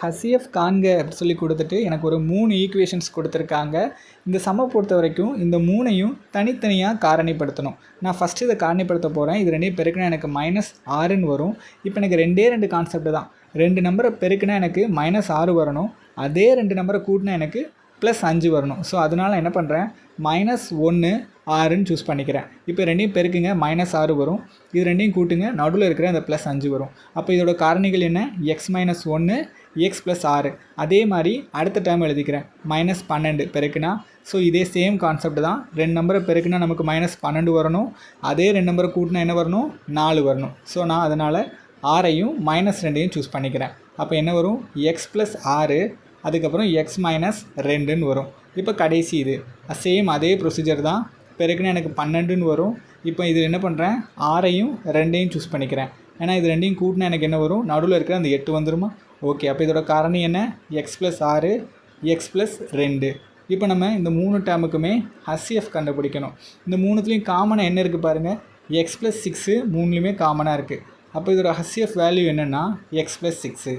HCF காண்க அப்படி சொல்லி கொடுத்துட்டு எனக்கு ஒரு 3 ஈக்குவேஷன்ஸ் கொடுத்துருக்காங்க. இந்த சம்மை பொறுத்த வரைக்கும் இந்த 3ஐயும் தனித்தனியாக காரணிப்படுத்தணும். நான் ஃபஸ்ட்டு இதை காரணிப்படுத்த போகிறேன். இது ரெண்டையும் பெருக்கினா எனக்கு -6ன்னு வரும். இப்போ எனக்கு 2 கான்செப்ட் தான். 2 நம்பரை பெருக்கினா எனக்கு -6 வரணும். அதே 2 நம்பரை கூட்டினா எனக்கு +5 வரணும். ஸோ அதனால் என்ன பண்ணுறேன், -1 6ன்னு சூஸ் பண்ணிக்கிறேன். இப்போ ரெண்டையும் பெருக்குங்க, -6 வரும். இது ரெண்டையும் கூட்டுங்க, நடுவில் இருக்கிற அந்த +5 வரும். அப்போ இதோட காரணிகள் என்ன, x - 1 x + 6. அதே மாதிரி அடுத்த டேர்ம் எழுதிக்கிறேன், -12 பெருக்குனா. ஸோ இதே சேம் கான்செப்ட் தான். 2 நம்பரை பெருக்குனா நமக்கு -12 வரணும். அதே 2 நம்பரை கூட்டினா என்ன வரணும், 4 வரணும். ஸோ நான் அதனால் 6ஐயும் -2ஐயும் சூஸ் பண்ணிக்கிறேன். அப்போ என்ன வரும், x + 6 அதுக்கப்புறம் x - 2ன்னு வரும். இப்போ கடைசி இது சேம் அதே ப்ரொசீஜர் தான். பெருக்குன்னா எனக்கு 12ன்னு வரும். இப்போ இது என்ன பண்ணுறேன், 6ஐயும் 2ஐயும் சூஸ் பண்ணிக்கிறேன். ஏன்னா இது ரெண்டையும் கூட்டினா எனக்கு என்ன வரும், நடுவில் இருக்கிற அந்த 8 வந்துருமா. ஓகே, அப்போ இதோட காரணி என்ன, x + 6 x + 2. இப்போ நம்ம இந்த 3 டேர்முக்குமே HCF கண்டுபிடிக்கணும். இந்த 3த்துலேயும் காமனாக என்ன இருக்குது பாருங்கள், x + 6 3லேயுமே காமனாக இருக்குது. அப்போ இதோட HCF வேல்யூ என்னென்னா x + 6.